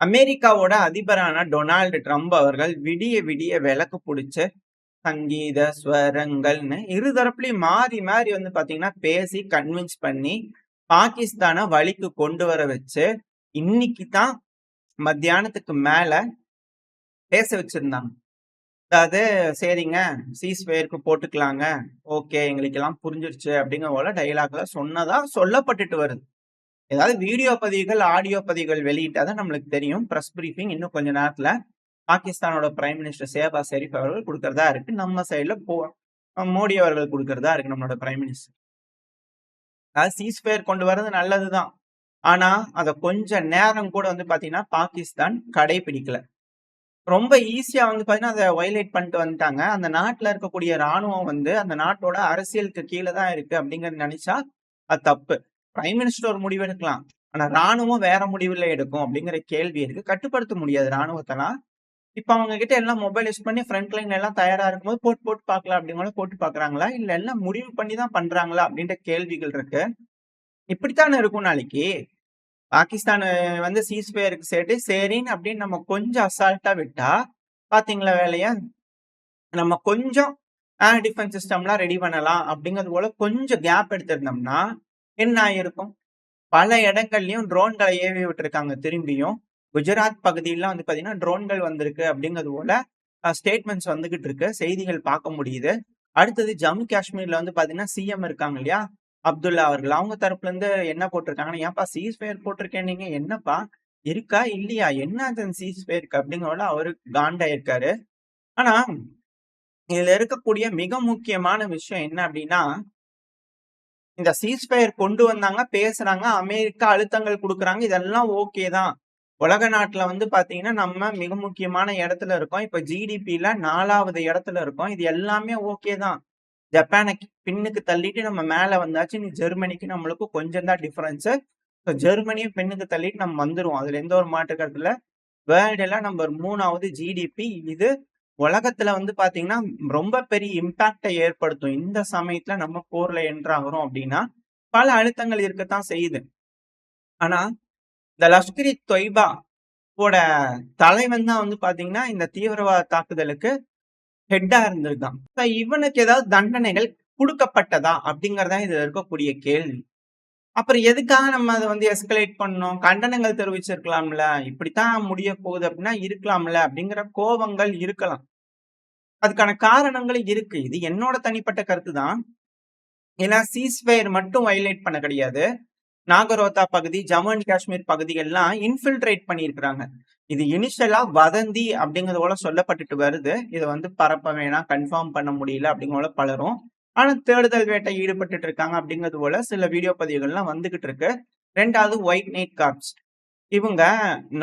அமெரிக்காவோட அதிபரான Donald Trump அவர்கள் விடிய விடிய விளக்கு புடிச்சு சங்கீத ஸ்வரங்கள்னு இருதரப்புலயும் மாறி மாறி பாத்தீங்கன்னா பேசி கன்வின்ஸ் பண்ணி பாகிஸ்தானை வழிக்கு கொண்டு வர வச்சு இன்னைக்கு தான் மத்தியானத்துக்கு மேல பேச வச்சிருந்தாங்க. அதாவது சரிங்க, சீஸ்ஃபயருக்கு போட்டுக்கலாங்க, ஓகே எங்களுக்கு எல்லாம் புரிஞ்சிருச்சு அப்படிங்கிற போல டைலாக்ல சொன்னதா சொல்லப்பட்டுட்டு வருது. ஏதாவது வீடியோ பதிவுகள், ஆடியோ பதிவுகள் வெளியிட்டாதான் நம்மளுக்கு தெரியும். பிரஸ் பிரீஃபிங் இன்னும் கொஞ்ச நேரத்துல பாகிஸ்தானோட பிரைம் மினிஸ்டர் ஷெஹபாஸ் ஷெரீப் அவர்கள் கொடுக்கறதா இருக்கு. நம்ம சைடுல மோடி அவர்கள் கொடுக்கறதா இருக்கு, நம்மளோட பிரைம் மினிஸ்டர். அதாவது சீஸ்ஃபயர் கொண்டு வர்றது நல்லதுதான். ஆனா அத கொஞ்ச நேரம் கூட பாத்தீங்கன்னா பாகிஸ்தான் கடைபிடிக்கல. ரொம்ப ஈஸியா பாத்தீங்கன்னா அதை வயலேட் பண்ணிட்டு வந்துட்டாங்க. அந்த நாட்டுல இருக்கக்கூடிய ராணுவம் அந்த நாட்டோட அரசியலுக்கு கீழே தான் இருக்கு அப்படிங்கறது நினைச்சா அது தப்பு. பிரைம் மினிஸ்டர் ஒரு முடிவு எடுக்கலாம், ஆனா ராணுவம் வேற முடிவுல எடுக்கும் அப்படிங்கிற கேள்வி இருக்கு. கட்டுப்படுத்த முடியாது ராணுவத்தெல்லாம். இப்ப அவங்க கிட்ட எல்லாம் மொபைல் யூஸ் பண்ணி ஃப்ரண்ட் லைன் எல்லாம் தயாரா இருக்கும்போது போட்டு போட்டு பாக்கலாம் அப்படிங்கிற போட்டு பாக்குறாங்களா, இல்ல எல்லாம் முடிவு பண்ணி தான் பண்றாங்களா அப்படின்ற கேள்விகள் இருக்கு. இப்படித்தானே இருக்கும் நாளைக்கு. பாகிஸ்தான் சீஸ்ஃபயருக்கு சரின்னு அப்படின்னு நம்ம கொஞ்சம் அசால்ட்டா விட்டா பாத்தீங்களா வேலையா. நம்ம கொஞ்சம் டிஃபென்ஸ் சிஸ்டம்லாம் ரெடி பண்ணலாம் அப்படிங்கிறது போல கொஞ்சம் கேப் எடுத்திருந்தோம்னா என்ன ஆயிருக்கும். பல இடங்கள்லயும் ட்ரோன்களை ஏவி விட்டுருக்காங்க. திரும்பியும் குஜராத் பகுதியெல்லாம் பாத்தீங்கன்னா ட்ரோன்கள் வந்திருக்கு அப்படிங்கிறது போல ஸ்டேட்மெண்ட்ஸ் வந்துகிட்டு இருக்கு, செய்திகள் பார்க்க முடியுது. அடுத்தது ஜம்மு காஷ்மீர்ல பாத்தீங்கன்னா சிஎம் இருக்காங்க இல்லையா, அப்துல்லா அவர்கள், அவங்க தரப்புல இருந்து என்ன போட்டிருக்காங்கன்னா, ஏன்பா சீஸ்ஃபயர் போட்டிருக்கேன் நீங்க, என்னப்பா இருக்கா இல்லையா, என்ன சீஸ்ஃபயருக்கு அப்படிங்கிறோட அவரு காண்டாயிருக்காரு. ஆனா இதுல இருக்கக்கூடிய மிக முக்கியமான விஷயம் என்ன அப்படின்னா, இந்த சீஸ்ஃபயர் கொண்டு வந்தாங்க, பேசுறாங்க, அமெரிக்கா அழுத்தங்கள் கொடுக்குறாங்க, இதெல்லாம் ஓகே தான். உலக நாட்டுல பாத்தீங்கன்னா நம்ம மிக முக்கியமான இடத்துல இருக்கோம். இப்ப ஜிடிபில 4வது இடத்துல இருக்கோம். இது எல்லாமே ஓகே தான். ஜப்பானை பின்னுக்கு தள்ளிட்டு நம்ம மேல வந்தாச்சு. நீ ஜெர்மனிக்கு நம்மளுக்கு கொஞ்சம் தான் டிஃபரன்ஸ். ஜெர்மனியும் பின்னுக்கு தள்ளிட்டு நம்ம வந்துருவோம். அதுல எந்த ஒரு மாற்று கருத்து இல்ல. வேர்ல்டுல நம்பர் 3வது ஜிடிபி. இது உலகத்துல பாத்தீங்கன்னா ரொம்ப பெரிய இம்பாக்டை ஏற்படுத்தும். இந்த சமயத்துல நம்ம போர்ல என்ட்ராகிறோம் அப்படின்னா பல அழுத்தங்கள் இருக்கத்தான் செய்யுது. ஆனா இந்த லஷ்கர் இ தொய்பா ஓட தலைவன் தான் பாத்தீங்கன்னா இந்த தீவிரவாத தாக்குதலுக்கு ஹெட்டா இருந்திருக்கான். இவனுக்கு ஏதாவது தண்டனைகள் கொடுக்கப்பட்டதா அப்படிங்கறதா இதுல இருக்கக்கூடிய கேள்வி. அப்புறம் எதுக்காக நம்ம அதை எஸ்கலேட் பண்ணோம், கண்டனங்கள் தெரிவிச்சிருக்கலாம்ல, இப்படித்தான் முடிய போகுது அப்படின்னா இருக்கலாம்ல அப்படிங்கிற கோபங்கள் இருக்கலாம். அதுக்கான காரணங்களும் இருக்கு. இது என்னோட தனிப்பட்ட கருத்து தான். ஏன்னா சீஸ்ஃபயர் மட்டும் வயலேட் பண்ண கிடையாது. நாகரோத்தா பகுதி, ஜம்மு அண்ட் காஷ்மீர் பகுதிகள்லாம் இன்ஃபில்ட்ரேட் பண்ணியிருக்கிறாங்க. இது இனிஷியலா வதந்தி அப்படிங்கிறது போல சொல்லப்பட்டுட்டு வருது. இதை பரப்ப வேணாம், கன்ஃபார்ம் பண்ண முடியல அப்படிங்கிற பலரும். ஆனா தேடுதல் வேட்டை ஈடுபட்டு இருக்காங்க அப்படிங்கிறது போல சில வீடியோ பதிவுகள்லாம் வந்துகிட்டு இருக்கு. 2வது ஒயிட் நைட் கார்ப்ஸ். இவங்க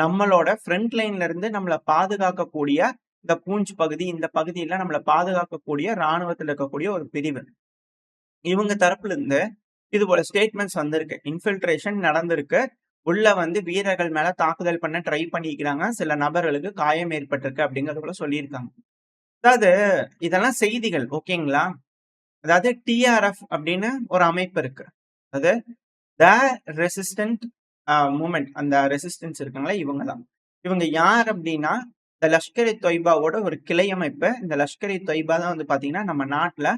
நம்மளோட ஃப்ரண்ட் லைன்ல இருந்து நம்மளை பாதுகாக்கக்கூடிய இந்த பூஞ்ச் பகுதி, இந்த பகுதியில நம்மளை பாதுகாக்கக்கூடிய ராணுவத்தில் இருக்கக்கூடிய ஒரு பிரிவு. இவங்க தரப்புல இருந்து இது போல ஸ்டேட்மெண்ட்ஸ் வந்திருக்கு. இன்ஃபில்ட்ரேஷன் நடந்திருக்கு. உள்ள வீரர்கள் மேல தாக்குதல் பண்ண ட்ரை பண்ணிக்கிறாங்க. சில நபர்களுக்கு காயம் ஏற்பட்டிருக்கு அப்படிங்கறது போல சொல்லியிருக்காங்க. அதாவது இதெல்லாம் செய்திகள் ஓகேங்களா. அதாவது டிஆர்எஃப் அப்படின்னு ஒரு அமைப்பு இருக்கு. அது த ரெசிஸ்டன்ட் மூமெண்ட், அந்த ரெசிஸ்டன்ஸ் இருக்காங்களா இவங்க தான். இவங்க யார் அப்படின்னா இந்த லஷ்கர் இ தொய்பாவோட ஒரு கிளை அமைப்பு. இந்த லஷ்கர் இ தொய்பா தான் பாத்தீங்கன்னா நம்ம நாட்டுல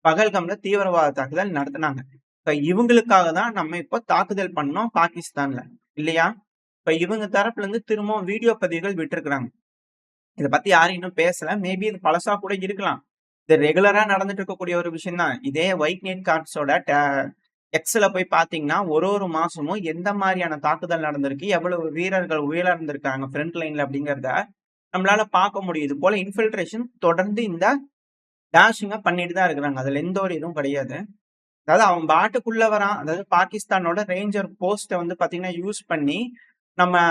பகல்கம்ல தீவிரவாத தாக்குதல் நடத்தினாங்க. இப்ப இவங்களுக்காக தான் நம்ம இப்போ தாக்குதல் பண்ணோம் பாகிஸ்தான்ல, இல்லையா. இப்ப இவங்க தரப்புல இருந்து திரும்பவும் வீடியோ பதிவுகள் விட்டுருக்காங்க. இதை பத்தி யாரும் இன்னும் பேசல. மேபி இது பழசா கூட இருக்கலாம். இது ரெகுலரா நடந்துட்டு இருக்கக்கூடிய ஒரு விஷயம் தான். இதே ஒயிட் நைட் கார்ப்ஸோட எக்ஸ்ல போய் பாத்தீங்கன்னா ஒரு மாசமும் எந்த மாதிரியான தாக்குதல் நடந்திருக்கு, எவ்வளவு வீரர்கள் உயிரிழந்திருக்காங்க ஃப்ரண்ட் லைன்ல அப்படிங்கறத நம்மளால பார்க்க முடியுது. போல இன்ஃபில்ட்ரேஷன் தொடர்ந்து இந்த டேஷிங்க பண்ணிட்டு தான் இருக்கிறாங்க. அதுல எந்த ஒரு இதுவும் கிடையாது. அதாவது அவன் பாட்டுக்குள்ள வரான். அதாவது பாகிஸ்தானோட ரேஞ்சர் போஸ்ட பாத்தீங்கன்னா யூஸ் பண்ணி நம்ம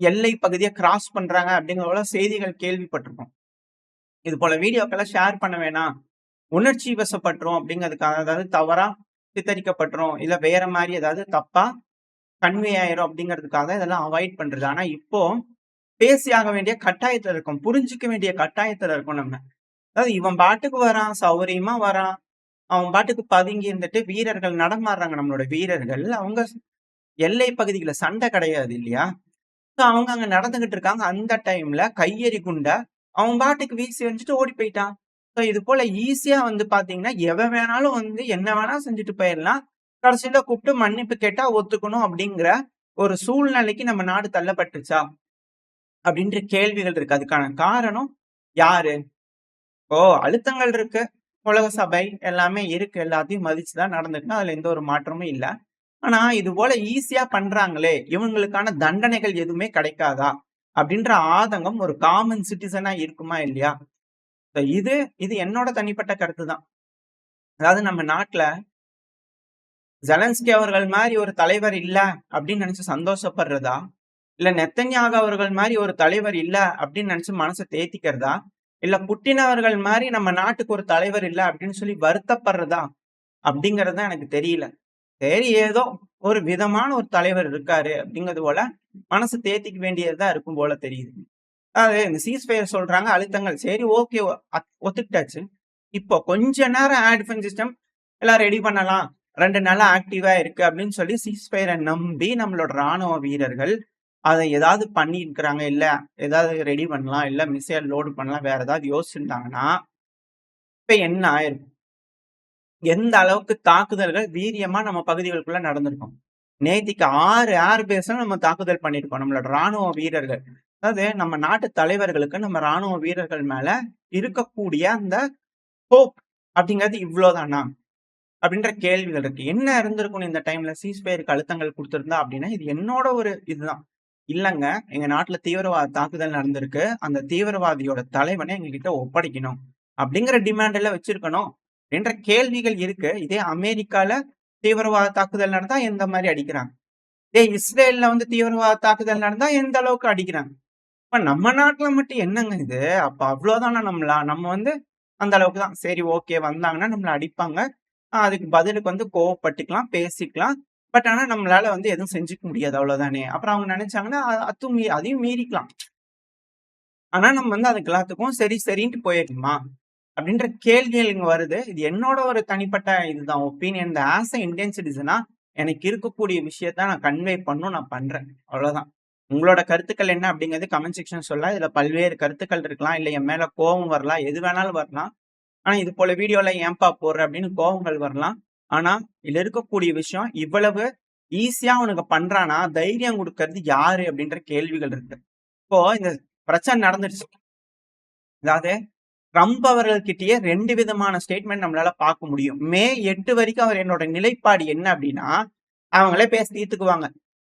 எல்லை பகுதியை கிராஸ் பண்றாங்க அப்படிங்கிற செய்திகள் கேள்விப்பட்டிருக்கோம். இது போல வீடியோக்களை ஷேர் பண்ண வேணாம், உணர்ச்சி வசப்பட்டுரும் அப்படிங்கிறதுக்காக, அதாவது தவறா சித்தரிக்கப்பட்டுரும், இல்ல வேற மாதிரி ஏதாவது தப்பா கன்வே ஆயிரும் அப்படிங்கிறதுக்காக இதெல்லாம் அவாய்ட் பண்றது. ஆனா இப்போ பேசியாக வேண்டிய கட்டாயத்துல இருக்கும், புரிஞ்சுக்க வேண்டிய கட்டாயத்துல இருக்கும் நம்ம. அதாவது இவன் பாட்டுக்கு வரான், சௌரியமா வரான், அவன் பாட்டுக்கு பதுங்கி இருந்துட்டு வீரர்கள் நடமாடுறாங்க. நம்மளோட வீரர்கள் அவங்க எல்லை பகுதிகளை சண்டை கிடையாது இல்லையா. ஸோ அவங்க அங்க நடந்துகிட்டு இருக்காங்க. அந்த டைம்ல கையெறி குண்ட அவன் பாட்டுக்கு வீசி எறிஞ்சுட்டு ஓடி போயிட்டான். ஸோ இது போல ஈஸியா வந்து பார்த்தீங்கன்னா, எவன் வேணாலும் வந்து என்ன வேணா செஞ்சுட்டு போயிரலாம். கடைசில கூப்ட்டு மன்னிப்பு கேட்டா ஒத்துக்கணும் அப்படிங்கிற ஒரு சூழ்நிலைக்கு நம்ம நாடு தள்ளப்பட்டுருச்சா? அப்படின்ற கேள்விகள் இருக்கு. அதுக்கான காரணம் யாரு? இப்போ அழுத்தங்கள் இருக்கு. உலக சபை எல்லாமே இருக்கு. எல்லாத்தையும் மதிச்சு தான் நடந்துக்கணும். அதுல எந்த ஒரு மாற்றமும் இல்ல. ஆனா, இது போல ஈஸியா பண்றாங்களே! இவங்களுக்கான தண்டனைகள் எதுவுமே கிடைக்காதா? அப்படின்ற ஆதங்கம் ஒரு காமன் சிட்டிசனா இருக்குமா? இல்லையா? இது இது என்னோட தனிப்பட்ட கருத்து தான். அதாவது நம்ம நாட்ல ஜெலன்ஸ்கி அவர்கள் மாரி ஒரு தலைவர் இல்ல அப்படின்னு நினைச்சு சந்தோஷப்படுறதா? இல்ல நெத்தன்யாகு அவர்கள் மாரி ஒரு தலைவர் இல்ல அப்படின்னு நினைச்சு மனச தேத்திக்கிறதா? இல்ல புட்டின் அவர்கள் மாரி நம்ம நாட்டுக்கு ஒரு தலைவர் இல்ல அப்படின்னு சொல்லி வருத்தப்படுறதா? அப்படிங்கிறது தான் எனக்கு தெரியல. சரி ஏதோ ஒரு விதமான ஒரு தலைவர் இருக்காரு அப்படிங்கிறது போல மனசு தேத்திக்க வேண்டியது தான் இருக்கும் போல தெரியுது. அதாவது இந்த சீஸ்ஃபயர் சொல்றாங்க அழுத்தங்கள். சரி ஓகே ஒத்துக்கிட்டாச்சு. இப்போ கொஞ்ச நேரம் ஆட் டிஃபென்ஸ் சிஸ்டம் எல்லாம் ரெடி பண்ணலாம். 2 நாளா ஆக்டிவா இருக்கு அப்படின்னு சொல்லி சீஸ்ஃபயர நம்பி நம்மளோட ராணுவ வீரர்கள் அத ஏதாவது பண்ணியிருக்கிறாங்க. இல்ல ஏதாவது ரெடி பண்ணலாம். இல்ல மிசைல் லோட் பண்ணலாம். வேற ஏதாவது யோசிச்சிருந்தாங்கன்னா, இப்ப என்ன ஆயிருக்கும்? எந்த அளவுக்கு தாக்குதல்கள் வீரியமா நம்ம பகுதிகளுக்குள்ள நடந்திருக்கும். நேத்திக்கு 6 ஏர் பேஸ்ல நம்ம தாக்குதல் பண்ணியிருக்கோம். நம்மளோட ராணுவ வீரர்கள். அதாவது நம்ம நாட்டு தலைவர்களுக்கு நம்ம ராணுவ வீரர்கள் மேல இருக்கக்கூடிய அந்த ஹோப் அப்படிங்கிறது இவ்வளோதானா? அப்படின்ற கேள்விகள் இருக்கு. என்ன இருந்திருக்கும் இந்த டைம்ல சீஸ்ஃபயருக்கு அழுத்தங்கள் குடுத்திருந்தா அப்படின்னா, இது என்னோட ஒரு இதுதான். இல்லங்க, எங்க நாட்டுல தீவிரவாத தாக்குதல் நடந்திருக்கு. அந்த தீவிரவாதியோட தலைவன எங்ககிட்ட ஒப்படைக்கணும். அப்படிங்கிற டிமாண்ட் எல்லாம் வச்சிருக்கணும். என்ற கேள்விகள் இருக்கு. இதே அமெரிக்கால தீவிரவாத தாக்குதல் நடந்தா எந்த மாரி அடிக்கிறாங்க? இதே இஸ்ரேல்ல வந்து தீவிரவாத தாக்குதல் நடந்தா எந்த அளவுக்கு அடிக்கிறாங்க? இப்ப நம்ம நாட்டுல மட்டும் என்னங்க இது? அப்ப அவ்வளோதானா நம்ம வந்து அந்த அளவுக்கு தான். சரி ஓகே வந்தாங்கன்னா நம்மள அடிப்பாங்க. அதுக்கு பதிலுக்கு வந்து கோவப்பட்டுக்கலாம், பேசிக்கலாம். பட் ஆனா நம்மளால வந்து எதுவும் செஞ்சுக்க முடியாது அவ்வளோதானே. அப்புறம் அவங்க நெனைச்சாங்கன்னா, அதையும் மீறிக்கலாம். ஆனா நம்ம வந்து அதுக்கு எல்லாத்துக்கும் சரி, சரின்ட்டு போயிரணுமா? அப்படின்ற கேள்விகள் இங்க வருது. இது என்னோட ஒரு தனிப்பட்ட இதுதான் ஒப்பீனியன். ஆஸ் அ இந்தியன் சிட்டிசனா எனக்கு இருக்கக்கூடிய விஷயத்த நான் கன்வே நான் பண்றேன். அவ்வளோதான். உங்களோட கருத்துக்கள் என்ன அப்படிங்கிறது கமெண்ட் செக்ஷன் சொல்லலாம். இதுல பல்வேறு கருத்துக்கள் இருக்கலாம். இல்ல என் மேல கோவம் வரலாம். எது வேணாலும் வரலாம். ஆனா இது போல வீடியோல ஏன்பா போடுற அப்படின்னு கோவங்கள் வரலாம். ஆனா இதுல இருக்கக்கூடிய விஷயம் இவ்வளவு ஈஸியா அவனுக்கு பண்றானா, தைரியம் குடுக்கறது யாரு அப்படின்ற கேள்விகள் இருக்கு. இப்போ இந்த பிரச்சனை நடந்துருச்சு. அதாவது ட்ரம்ப் அவர்கள்கிட்டயே 2 விதமான ஸ்டேட்மெண்ட் நம்மளால பார்க்க முடியும். மே 8 வரைக்கும் அவர் என்னோட நிலைப்பாடு என்ன அப்டின்னா, அவங்களே பேசி தீர்த்துக்குவாங்க.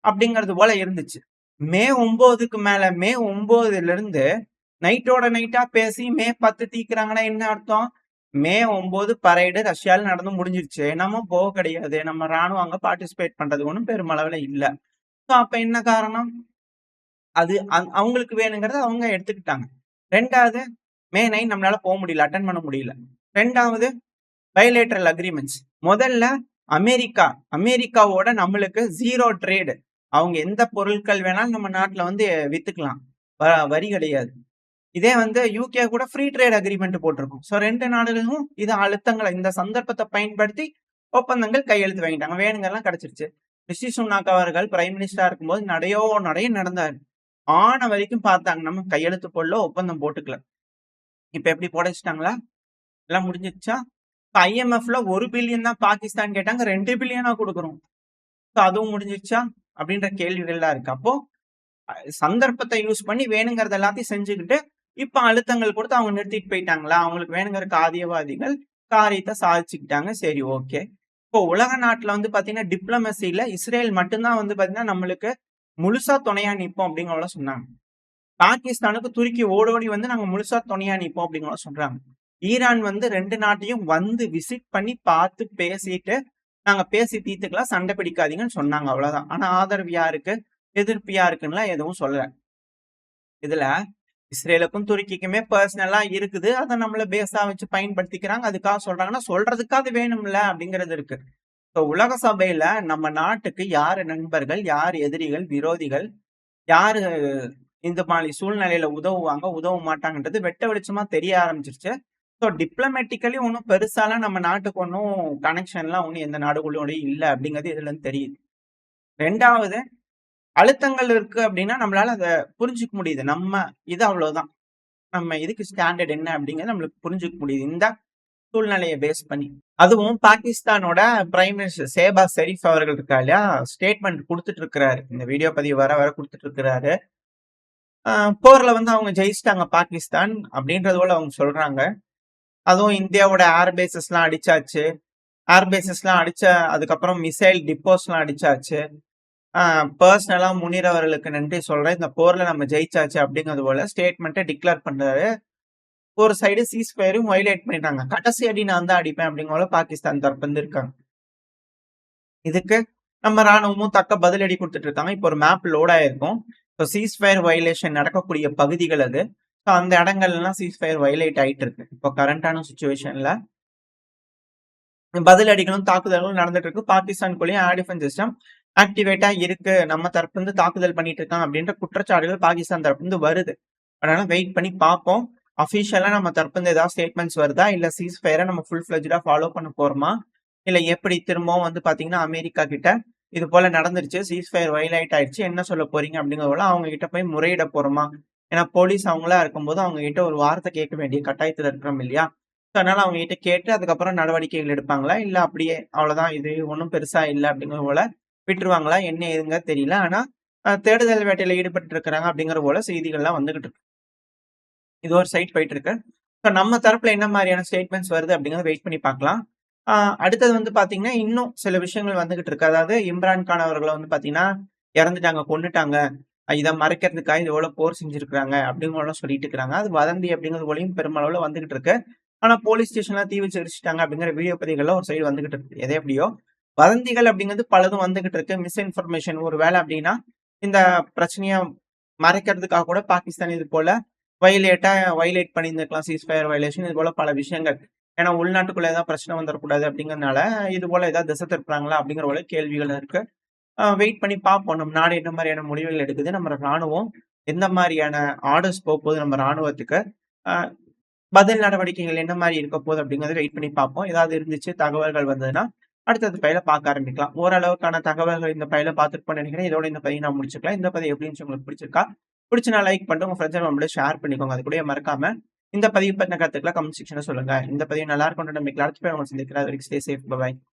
அப்படிங்கிறது போல இருந்துச்சு. மே 9க்கு மேல மே 9லிருந்து நைட்டோட நைட்டா பேசி மே 10 தீர்க்குறாங்கன்னா என்ன அர்த்தம்? மே 9 பரேடு ரஷ்யால நடந்து முடிஞ்சிருச்சு. நம்ம போக கிடையாது. நம்ம ராணுவம் அங்க பார்ட்டிசிபேட் பண்றது ஒண்ணும் பெருமளவுல இல்ல. சோ அப்ப என்ன காரணம்? அது அவங்களுக்கு வேணுங்கிறத அவங்க எடுத்துக்கிட்டாங்க. 2வது மே 9 நம்மளால முடியல. அட்டெண்ட் பண்ண முடியல. 2வது பைலேட்டரல் அக்ரீமெண்ட்ஸ். முதல்ல அமெரிக்கா அமெரிக்காவோட நம்மளுக்கு 0 ட்ரேட். அவங்க எந்த பொருட்கள் வேணாலும் நம்ம நாட்டுல வந்து வித்துக்கலாம். வரி கிடையாது. இதே வந்து யுகே கூட ஃப்ரீ ட்ரேட் அக்ரீமெண்ட் போட்டிருக்கும். சோ 2 நாடுகளும் இது அழுத்தங்கள இந்த சந்தர்ப்பத்தை பயன்படுத்தி ஒப்பந்தங்கள் கையெழுத்து வாங்கிட்டாங்க. வேணுங்கலாம் கிடைச்சிருச்சு. ரிஷி சுனாக் அவர்கள் பிரைம் மினிஸ்டரா இருக்கும்போது நடைய நடந்தாரு. ஆன வரைக்கும் பார்த்தாங்க. நம்ம கையெழுத்து போடல, ஒப்பந்தம் போட்டுக்கல. இப்ப எப்படி போட வச்சுட்டாங்களா? எல்லாம் முடிஞ்சிருச்சா? இப்ப ஐஎம்எஃப்ல 1 பில்லியன் தான் பாகிஸ்தான் கேட்டாங்க. 2 பில்லியனா குடுக்குறோம். அதுவும் முடிஞ்சிருச்சா? அப்படின்ற கேள்விகள்லாம் இருக்கு. அப்போ சந்தர்ப்பத்தை யூஸ் பண்ணி வேணுங்கிறது எல்லாத்தையும் செஞ்சுக்கிட்டு, இப்ப அழுத்தங்கள் கொடுத்து அவங்க நிறுத்திட்டு போயிட்டாங்களா? அவங்களுக்கு வேணுங்கிற காரியவாதிகள் காரியத்த சாதிச்சுக்கிட்டாங்க. சரி ஓகே. இப்போ உலக நாட்டுல வந்து பாத்தீங்கன்னா, டிப்ளோமசில இஸ்ரேல் மட்டும் தான் வந்து பாத்தீங்கன்னா, நம்மளுக்கு முழுசா துணையா நிப்போம் அப்படிங்கிற சொன்னாங்க. பாகிஸ்தானுக்கு துருக்கி ஓடோடி வந்து நாங்க முழுசா துணையா நிப்போம் அப்படிங்கிற சொல்றாங்க. ஈரான் வந்து 2 நாட்டையும் வந்து விசிட் பண்ணி பார்த்து பேசிட்டு, நாங்க பேசி தீர்த்துக்கலாம். சண்டை பிடிக்காதீங்கன்னு சொன்னாங்க அவ்வளவுதான். ஆனா ஆதரவு யாருக்கு? எதிர்ப்பு யாருக்குன்னுலாம் எதுவும் சொல்லல. இதுல இஸ்ரேலுக்கும் துருக்கிக்குமே பெர்சனலா இருக்குது. அத நம்மள பேஸா வச்சு பயன்படுத்திக்கிறாங்க. அதுக்காக சொல்றாங்கன்னா, சொல்றதுக்காவது வேணும்ல அப்படிங்கிறது இருக்கு. உலக சபையில நம்ம நாட்டுக்கு யாரு நண்பர்கள், யார் எதிரிகள், விரோதிகள், யாரு இந்த மாரி சூழ்நிலையில உதவுவாங்க, உதவ மாட்டாங்கன்றது வெட்ட வெளிச்சமா தெரிய ஆரம்பிச்சிருச்சு. டிப்ளமேட்டிக்கலி ஒண்ணும் பெருசாலாம் நம்ம நாட்டுக்கு ஒண்ணும் கனெக்ஷன்லாம் ஒண்ணும் எந்த நாடுகளோடயும் இல்ல அப்படிங்கிறது இதுலருந்து தெரியுது. 2வது அழுத்தங்கள் இருக்கு அப்படின்னா, நம்மளால அத புரிஞ்சுக்க முடியுது. இது அவ்வளோதான். நம்ம இதுக்கு ஸ்டாண்டர்ட் என்ன அப்படிங்கிறது நம்மளுக்கு புரிஞ்சுக்க முடியுது. இந்த சூழ்நிலைய பேஸ் பண்ணி. அதுவும் பாகிஸ்தானோட பிரைம் மினிஸ்டர் ஷெஹபாஸ் ஷெரீப் அவர்கள் இருக்காரு இல்லையா? ஸ்டேட்மெண்ட் குடுத்துட்டு இருக்கிறாரு. இந்த வீடியோ பதிவு வர வர குடுத்துட்டு இருக்கிறாரு. போர்ல வந்து அவங்க ஜெயிச்சுட்டாங்க பாகிஸ்தான் அப்படின்றது போல அவங்க சொல்றாங்க. அதுவும் இந்தியாவோட ஏர் பேஸஸ்லாம் அடிச்சாச்சு. ஏர் பேஸஸ்லாம் அடிச்ச அதுக்கப்புறம் மிசைல் டிப்போஸ்லாம் அடிச்சாச்சு. பெர்சனலா முனீர் அவர்களுக்கு நன்றி சொல்றேன். இந்த போர்ல நம்ம ஜெயிச்சாச்சு அப்படிங்கிறது போல ஸ்டேட்மெண்ட்ட டிக்ளேர் பண்றாரு. ஒரு சைடு சீஸ் ஃபயரும் வயலேட் பண்ணிட்டாங்க. கடைசி அடி நான் தான் அடிப்பேன் அப்படிங்கிற போல பாகிஸ்தான் தரப்புல இருந்து இருக்காங்க. இதுக்கு நம்ம ராணுவமும் தக்க பதிலடி குடுத்துட்டு இருக்காங்க. இப்போ ஒரு மேப் லோட் ஆயிருக்கும். ஸோ சீஸ் ஃபயர் வயலேஷன் நடக்கக்கூடிய பகுதிகள் அது. ஸோ அந்த இடங்கள்லாம் சீஸ் ஃபயர் வயலேட் ஆயிட்டு இருக்கு. இப்போ கரண்டான சிச்சுவேஷன்ல பதிலடிகளும், தாக்குதல்களும் நடந்துட்டு இருக்கு. பாகிஸ்தானுக்குள்ளேயும் ஏர் டிஃபென்ஸ் சிஸ்டம் ஆக்டிவேட்டா இருக்கு. நம்ம தரப்புல இருந்து தாக்குதல் பண்ணிட்டு இருக்காங்க அப்படின்ற குற்றச்சாட்டுகள் பாகிஸ்தான் தரப்புல இருந்து வருது. அதனால வெயிட் பண்ணி பார்ப்போம். அஃபிஷியலா நம்ம தரப்புல இருந்து ஏதாவது ஸ்டேட்மெண்ட்ஸ் வருதா? இல்ல சீஸ் ஃபயர நம்ம ஃபுல் ஃபிளெட்ஜ்டா ஃபாலோ பண்ண போறோமா? இல்ல எப்படி திரும்பவும் வந்து பாத்தீங்கன்னா, அமெரிக்கா கிட்ட இது போல நடந்துருச்சு. சீஸ் ஃபயர் வயலேட் ஆயிடுச்சு. என்ன சொல்ல போறீங்க? அப்படிங்கிறது போல அவங்க கிட்ட போய் முறையிட போறோமா? ஏன்னா போலீஸ் அவங்களா இருக்கும்போது அவங்க கிட்ட ஒரு வார்த்தை கேட்க வேண்டிய கட்டாயத்துல இருக்கிறோம் இல்லையா? ஸோ அதனால அவங்க கிட்ட கேட்டு அதுக்கப்புறம் நடவடிக்கைகள் எடுப்பாங்களா? இல்ல அப்படியே அவ்வளவுதான் இது ஒண்ணும் பெருசா இல்ல அப்படிங்கிறது போல விட்டுருவாங்களா? என்ன ஏதுங்க தெரியல. ஆனா தேடுதல் வேட்டையில ஈடுபட்டு இருக்கிறாங்க அப்படிங்கிற போல செய்திகள்லாம் வந்துகிட்டு இருக்கு. இது ஒரு சைட் போயிட்டு இருக்கு. ஸோ நம்ம தரப்புல என்ன மாரியான ஸ்டேட்மெண்ட்ஸ் வருது அப்படிங்கிறத வெயிட் பண்ணி பார்க்கலாம். ஆ அடுத்தது வந்து பார்த்தீங்கன்னா, இன்னும் சில விஷயங்கள் வந்துகிட்டு இருக்கு. அதாவது இம்ரான் கான் அவர்கள வந்து பார்த்தீங்கன்னா, இறந்துட்டாங்க, கொன்னுட்டாங்க. இத மறைக்கிறதுக்காக இது போல போர் செஞ்சிருக்காங்க அப்படிங்கிறதெல்லாம் சொல்லிட்டு இருக்காங்க. அது வதந்தி அப்படிங்கிறது போலயும் பெருமளவுல வந்துகிட்டு இருக்கு. ஆனா போலீஸ் ஸ்டேஷன்லாம் தீ வச்சு எரிச்சுட்டாங்க அப்படிங்கிற வீடியோ பதிவுகள்லாம் ஒரு சைடு வந்துகிட்டு இருக்கு. எது எப்படியோ, வதந்திகள் அப்படிங்கிறது பலதும் வந்துகிட்டு இருக்கு. மிஸ்இன்ஃபர்மேஷன் ஒரு வேளை அப்படின்னா, இந்த பிரச்சனைய மறைக்கிறதுக்காக கூட பாகிஸ்தான் இது போல வயலேட் பண்ணியிருந்திருக்கலாம். சீஸ் ஃபயர் வயலேஷன் இது போல பல விஷயங்கள். ஏன்னா உள்நாட்டுக்குள்ள ஏதாவது பிரச்சனை வந்துரக்கூடாது அப்படிங்கிறதுனால, இது போல ஏதாவது திசை திருப்புறாங்களா அப்படிங்கிற போல கேள்விகள் இருக்கு. வெயிட் பண்ணி பார்ப்போம். நம்ம நாடு என்ன மாரியான முடிவுகள் எடுக்குது. நம்ம ராணுவம் எந்த மாரியான ஆர்டர்ஸ் போப்போது நம்ம ராணுவத்துக்கு. அ பதில் நடவடிக்கைகள் என்ன மாரி இருக்க போகுது அப்படிங்கிறத வெயிட் பண்ணி பார்ப்போம். ஏதாவது இருந்துச்சு, தகவல்கள் வந்ததுன்னா, அடுத்தது பையில பார்க்க ஆரம்பிக்கலாம். ஓரளவுக்கான தகவல்கள் இந்த பையில பார்த்துருப்போம்னு நினைக்கிறேன். இதோட இந்த பதிவு நான் முடிச்சுக்கலாம். இந்த பதிவு எப்படி இருந்துச்சு உங்களுக்கு பிடிச்சிருக்கா? பிடிச்சுனா லைக் பண்ணிட்டு உங்க ஃப்ரெண்ட்ஸ் அண்ட் ஃபேமிலியோட ஷேர் பண்ணிக்கோங்க. அது கூடயே மறக்காம இந்த பதிவு பத்தின கருத்துக்கள கமெண்ட் செக்ஷன்ல சொல்லுங்க. இந்த பதிவு நல்லா இருக்கும்ன்ற நம்பிக்கையில அடுத்த பதிவுல உங்கள சந்திக்கிறேன். அது வரைக்கும் ஸ்டே சேஃப். பை.